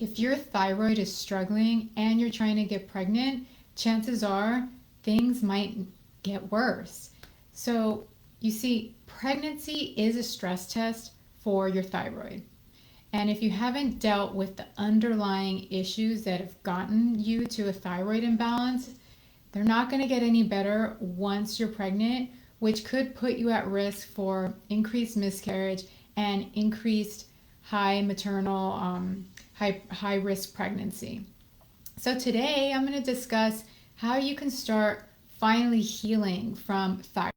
if your thyroid is struggling and you're trying to get pregnant, chances are things might get worse. So, you see, pregnancy is a stress test for your thyroid. And if you haven't dealt with the underlying issues that have gotten you to a thyroid imbalance, they're not going to get any better once you're pregnant, which could put you at risk for increased miscarriage and increased high maternal, high risk pregnancy. So today I'm going to discuss how you can start finally healing from thyroid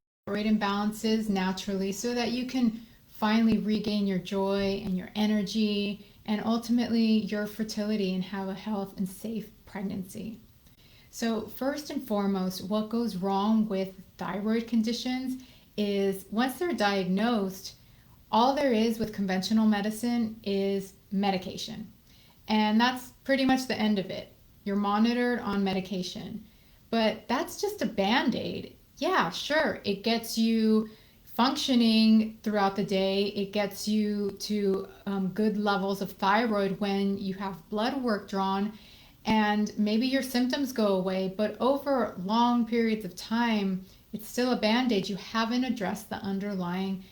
imbalances naturally so that you can finally regain your joy and your energy and ultimately your fertility and have a health and safe pregnancy. So, first and foremost, what goes wrong with thyroid conditions is once they're diagnosed, all there is with conventional medicine is medication. And that's pretty much the end of it. You're monitored on medication. But that's just a band-aid. Yeah, sure, it gets you functioning throughout the day. It gets you to good levels of thyroid when you have blood work drawn and maybe your symptoms go away, but over long periods of time, it's still a band-aid. You haven't addressed the underlying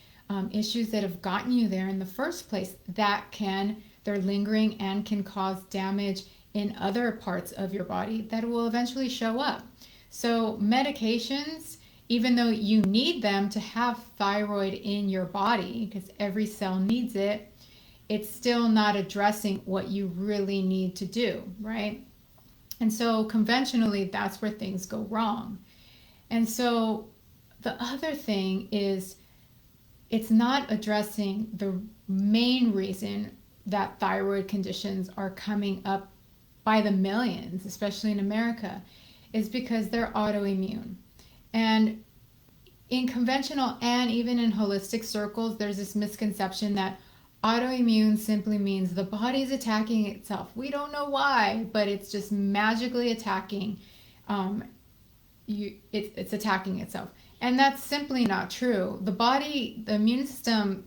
issues that have gotten you there in the first place. They're lingering and can cause damage in other parts of your body that will eventually show up. So medications, even though you need them to have thyroid in your body, because every cell needs it, it's still not addressing what you really need to do, right? And so conventionally, that's where things go wrong. And so the other thing is it's not addressing the main reason that thyroid conditions are coming up by the millions, especially in America, is because they're autoimmune. And in conventional and even in holistic circles, there's this misconception that autoimmune simply means the body's attacking itself. We don't know why, but it's just magically attacking. It's attacking itself. And that's simply not true. The immune system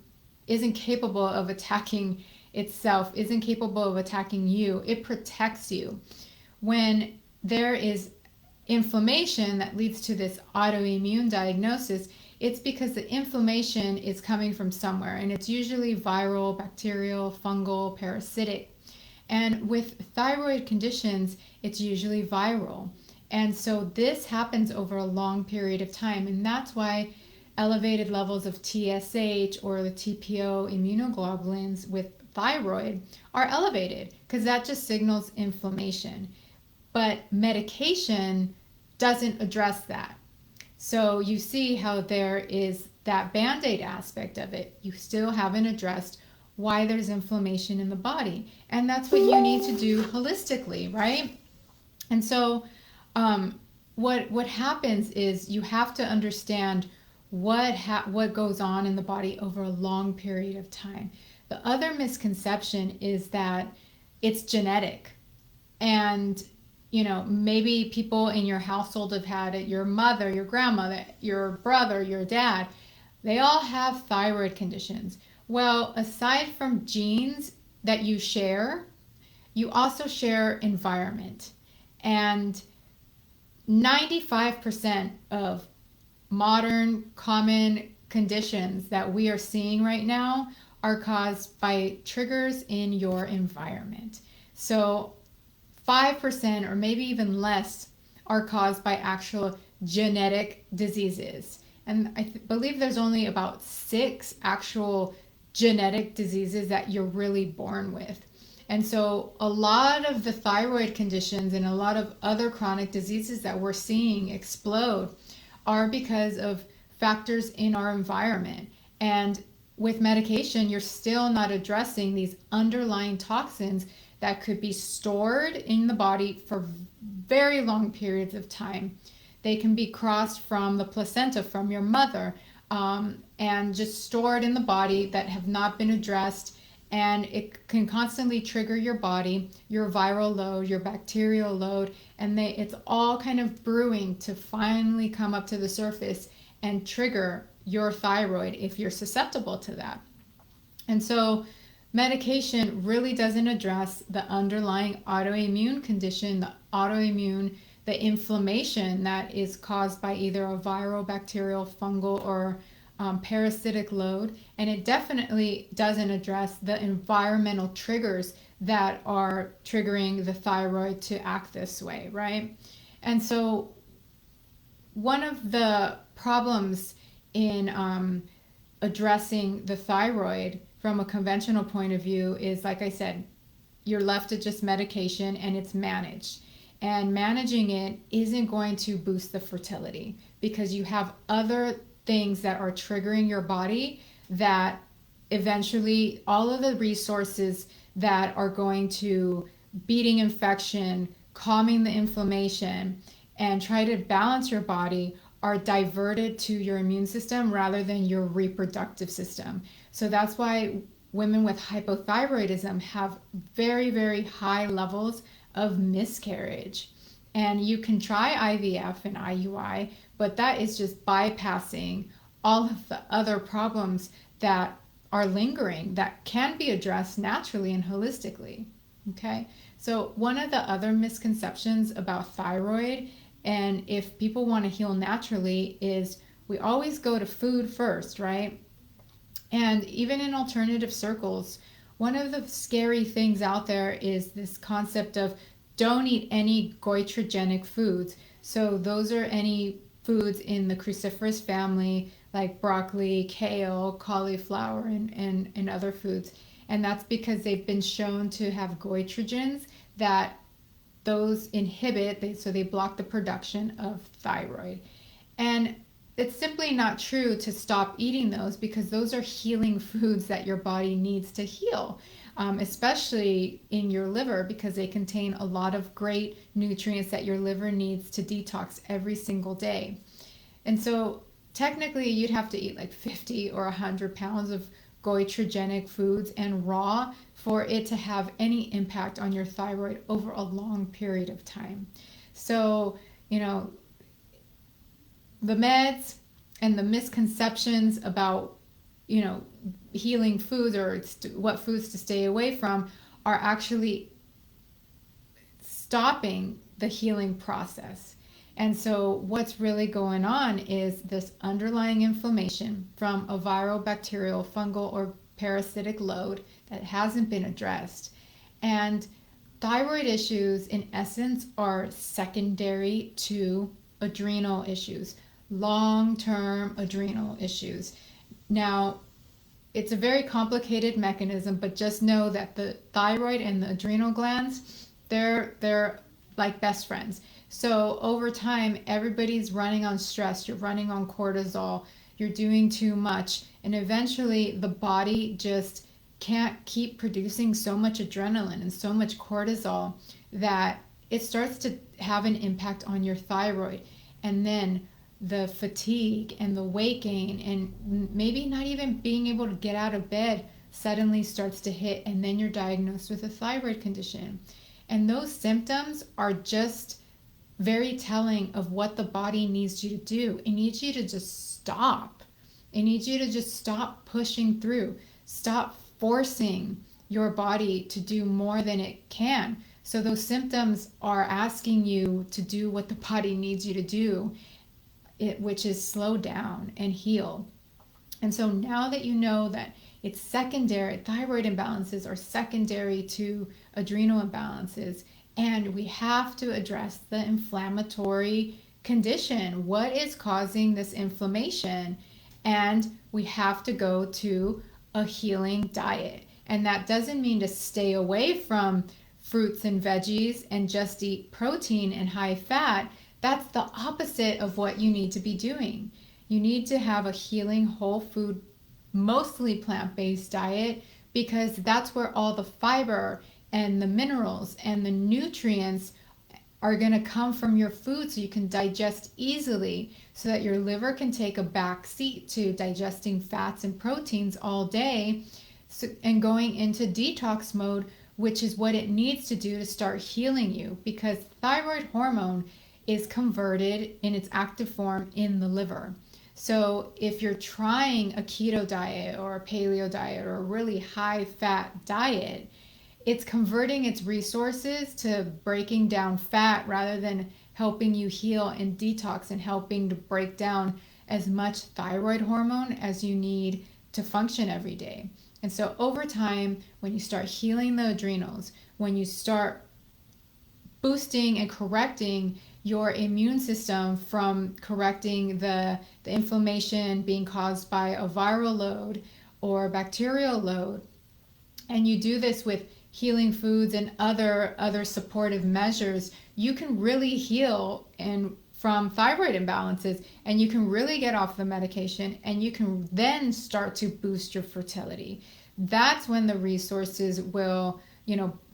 isn't capable of attacking itself, isn't capable of attacking you. It protects you. When there is inflammation that leads to this autoimmune diagnosis, it's because the inflammation is coming from somewhere, and it's usually viral, bacterial, fungal, parasitic. And with thyroid conditions, it's usually viral. And so this happens over a long period of time, and that's why elevated levels of TSH or the TPO immunoglobulins with thyroid are elevated, because that just signals inflammation. But medication doesn't address that. So you see how there is that band-aid aspect of it. You still haven't addressed why there's inflammation in the body. And that's what you need to do holistically, right? And so what happens is you have to understand what goes on in the body over a long period of time. The other misconception is that it's genetic. And maybe people in your household have had it, your mother, your grandmother, your brother, your dad, they all have thyroid conditions. Well, aside from genes that you share, you also share environment. And 95% of modern common conditions that we are seeing right now are caused by triggers in your environment. So 5% or maybe even less are caused by actual genetic diseases. And I believe there's only about 6 actual genetic diseases that you're really born with. And so a lot of the thyroid conditions and a lot of other chronic diseases that we're seeing explode are because of factors in our environment. And with medication, you're still not addressing these underlying toxins that could be stored in the body for very long periods of time. They can be crossed from the placenta from your mother and just stored in the body that have not been addressed. And it can constantly trigger your body, your viral load, your bacterial load, and it's all kind of brewing to finally come up to the surface and trigger your thyroid if you're susceptible to that. And so medication really doesn't address the underlying autoimmune condition, the inflammation that is caused by either a viral, bacterial, fungal, or parasitic load. And it definitely doesn't address the environmental triggers that are triggering the thyroid to act this way, right? And so one of the problems in addressing the thyroid from a conventional point of view is, like I said, you're left to just medication and it's managed. And managing it isn't going to boost the fertility because you have other things that are triggering your body that eventually all of the resources that are going to beating infection, calming the inflammation, and try to balance your body are diverted to your immune system rather than your reproductive system. So that's why women with hypothyroidism have very, very high levels of miscarriage. And you can try IVF and IUI, but that is just bypassing all of the other problems that are lingering that can be addressed naturally and holistically. Okay, so one of the other misconceptions about thyroid, and if people want to heal naturally, is we always go to food first, right? And even in alternative circles, one of the scary things out there is this concept of don't eat any goitrogenic foods. So those are any foods in the cruciferous family like broccoli, kale, cauliflower, and other foods. And that's because they've been shown to have goitrogens that those inhibit, so they block the production of thyroid. And it's simply not true to stop eating those because those are healing foods that your body needs to heal, especially in your liver because they contain a lot of great nutrients that your liver needs to detox every single day. And so technically you'd have to eat like 50 or 100 pounds of goitrogenic foods and raw for it to have any impact on your thyroid over a long period of time. So, the meds and the misconceptions about, healing foods or what foods to stay away from are actually stopping the healing process. And so what's really going on is this underlying inflammation from a viral, bacterial, fungal, or parasitic load that hasn't been addressed. And thyroid issues, in essence, are secondary to adrenal issues, long-term adrenal issues. Now, it's a very complicated mechanism, but just know that the thyroid and the adrenal glands, they're like best friends. So over time, everybody's running on stress. You're running on cortisol. You're doing too much. And eventually, the body just can't keep producing so much adrenaline and so much cortisol that it starts to have an impact on your thyroid. And then the fatigue and the weight gain and maybe not even being able to get out of bed suddenly starts to hit, and then you're diagnosed with a thyroid condition. And those symptoms are just very telling of what the body needs you to do. It needs you to just stop. It needs you to just stop pushing through. Stop forcing your body to do more than it can. So those symptoms are asking you to do what the body needs you to do, which is slow down and heal. And so now that you know that it's secondary, thyroid imbalances are secondary to adrenal imbalances, and we have to address the inflammatory condition. What is causing this inflammation? And we have to go to a healing diet. And that doesn't mean to stay away from fruits and veggies and just eat protein and high fat. That's the opposite of what you need to be doing. You need to have a healing, whole food, mostly plant-based diet, because that's where all the fiber and the minerals and the nutrients are going to come from your food, so you can digest easily, so that your liver can take a back seat to digesting fats and proteins all day, and going into detox mode, which is what it needs to do to start healing you, because thyroid hormone is converted in its active form in the liver. So if you're trying a keto diet or a paleo diet or a really high fat diet, it's converting its resources to breaking down fat rather than helping you heal and detox and helping to break down as much thyroid hormone as you need to function every day. And so over time, when you start healing the adrenals, when you start boosting and correcting your immune system from correcting the inflammation being caused by a viral load or bacterial load, and you do this with healing foods and other supportive measures, you can really heal and from thyroid imbalances, and you can really get off the medication, and you can then start to boost your fertility. That's when the resources will,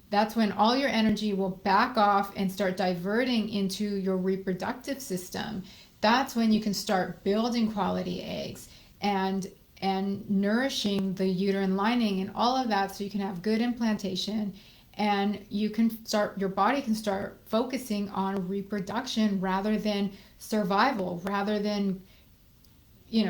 that's when all your energy will back off and start diverting into your reproductive system. That's when you can start building quality eggs and nourishing the uterine lining and all of that, so you can have good implantation, and your body can start focusing on reproduction rather than survival, rather than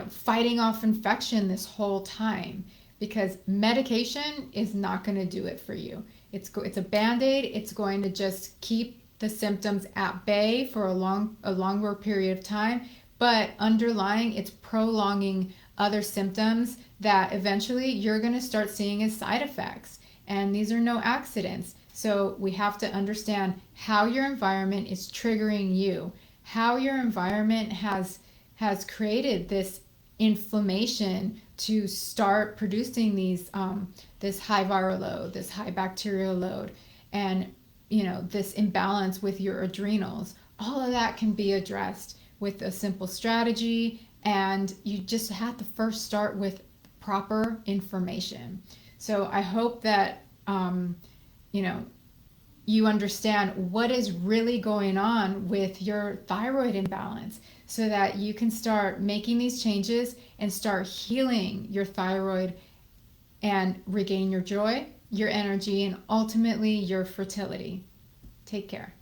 fighting off infection this whole time, because medication is not going to do it for you. It's a band-aid. It's going to just keep the symptoms at bay for a longer period of time, but underlying, it's prolonging other symptoms that eventually you're going to start seeing as side effects. And these are no accidents. So we have to understand how your environment is triggering you, how your environment has created this inflammation to start producing this high viral load, this high bacterial load, and this imbalance with your adrenals. All of that can be addressed with a simple strategy, and you just have to first start with proper information. So I hope that you understand what is really going on with your thyroid imbalance, so that you can start making these changes and start healing your thyroid and regain your joy, your energy, and ultimately your fertility. Take care.